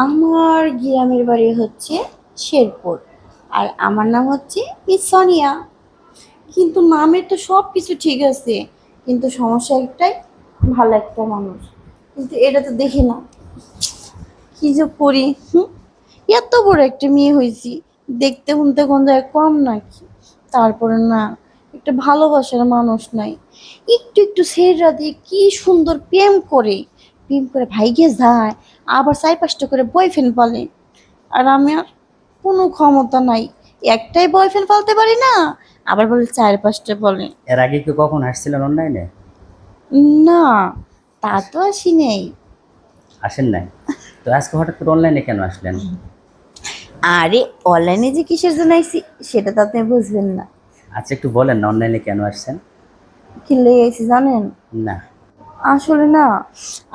আমার গ্রামের বাড়ি হচ্ছে শেরপুর। আর আমার নাম হচ্ছে মিস সোনিয়া। কিন্তু নামের তো সব কিছু ঠিক আছে, কিন্তু সমস্যা একটাই, ভালো একটা মানুষ। কিন্তু এটা তো দেখি না, কি যে করি। এত বড় একটা মেয়ে হয়েছি, দেখতে শুনতে কোন জায়গায় কম নাকি? তারপরে না, একটা ভালোবাসার মানুষ নাই। একটু একটু ছেড়া দিয়ে কি সুন্দর প্রেম করে ভাইগে যায়, আবার 4-5টা করে বয়ফ্রেন্ড বলে। আর আমি আর কোনো ক্ষমতা নাই, একটাই বয়ফ্রেন্ড পালতে পারি না, আবার বলে 4-5টা বলে। এর আগে কি কখন আসছিলেন অনলাইনে? না, তা তো আসি নেই। আসেন নাই? তো আজকে হঠাৎ করে অনলাইনে কেন আসলেন? আরে, অনলাইনে যে কিসের জন্য আইছি সেটা তো আপনি বুঝবেন না। আচ্ছা, একটু বলেন না অনলাইনে কেন আসছেন? কি লেগে আইছি জানেন? না। আসলে না,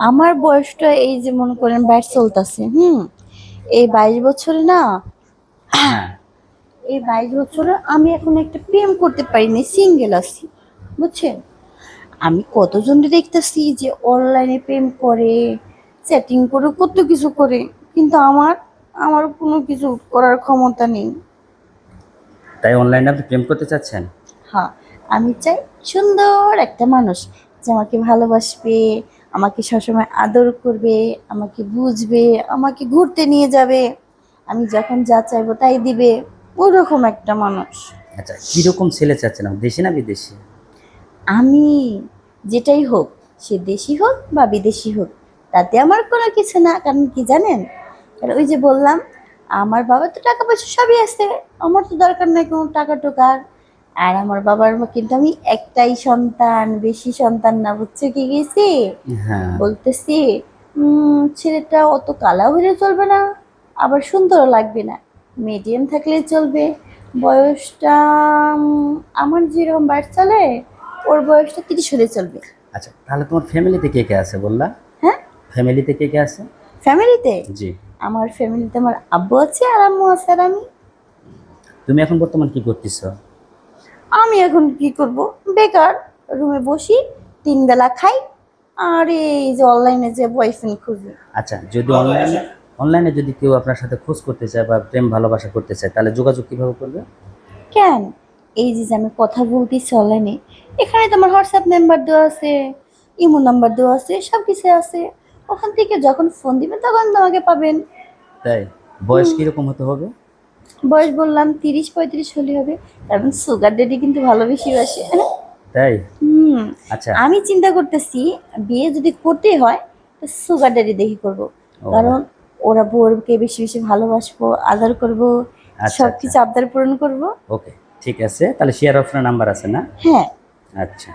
আমার বয়সটা এই যে মনে করেন ব্যাট চলতেছে। এই 22 বছরে না, হ্যাঁ। এই 22 বছরে আমি এখন একটা প্রেম করতে পারিনি, সিঙ্গেল আছি, বুঝছেন? আমি কতজনকে দেখতেছি যে অনলাইনে প্রেম করে, চ্যাটিং করে, কত কিছু করে, কিন্তু আমার কোনো কিছু করার ক্ষমতা নেই। তাই অনলাইনে আপনি প্রেম করতে চাচ্ছেন? হ্যাঁ, আমি চাই সুন্দর একটা মানুষ যে আমাকে ভালোবাসবে, আমাকে সবসময় আদর করবে, আমাকে বুঝবে, আমাকে ঘুরতে নিয়ে যাবে, আমি যখন যা চাইবো তাই দিবে, ওরকম একটা মানুষ। আচ্ছা, কিরকম ছেলে চাচ্ছেন, আপনি দেশি না বিদেশি? আমি যেটাই হোক, সে দেশি হোক বা বিদেশি হোক, তাতে আমার কোনো কিছু না। কারণ কি জানেন? কারণ ওই যে বললাম, আমার বাবা তো টাকা পয়সা সবই আছে, আমার তো দরকার নাই কোনো টাকা টোকার। আর আমার বাবার কিন্তু আমি একটাই সন্তান, বেশি সন্তান না, বুঝছো কি গেছি হ্যাঁ। বলতেছি? ছেলেটা অত কালা হলে চলবে না, আবার সুন্দরও লাগবে না, মিডিয়াম থাকলে চলবে। বয়সটা আমার যেরকম বাড়ি চলে, ওর বয়সটা 30 হলে চলবে। আচ্ছা, তাহলে তোমার ফ্যামিলিতে কে কে আছে বললা? হ্যাঁ, ফ্যামিলিতে কে কে আছে? ফ্যামিলিতে জি। আমার ফ্যামিলিতে আমার আব্বু আছে আর আম্মু আছে আর আমি। তুমি এখন বর্তমান কি করতেছো? আমি এখন কি করব? বেকার, রুমে বসি, 3 বেলা খাই, আর এই যে অনলাইনে যে বয়ফ্রেন্ড খুঁজি। আচ্ছা, যদি অনলাইনে অনলাইনে যদি কেউ আপনার সাথে খোঁজ করতে চায় বা প্রেম ভালোবাসা করতে চায়, তাহলে যোগাযোগ কিভাবে করবে? কেন? এই যে যে আমি কথা বলতেছি অনলাইনে, এখানে তো আমার হোয়াটসঅ্যাপ নাম্বার দেওয়া আছে, ইমো নাম্বার দেওয়া আছে, সব কিছু আছে। ওখান থেকে যখন ফোন দিবেন তখন তোমাকে পাবেন। তাই? বয়স কিরকম হতে হবে? বয়স বললাম 30-35 হলে হবে, কারণ সুগার ড্যাডি কিন্তু ভালো বেশি বাসে। তাই? হুম। আচ্ছা। আমি চিন্তা করতেছি, বিয়ে যদি করতে হয় তো সুগার ড্যাডি দেখি করব। ও। কারণ ওরা বউকে বেশি বেশি ভালোবাসবো, আদর করব, আচ্ছা, সব আচ্ছা। কিছু আবদার পূরণ করব। ওকে, ঠিক আছে। তাহলে শেয়ার অপশনের নাম্বার আছে না? হ্যাঁ। আচ্ছা।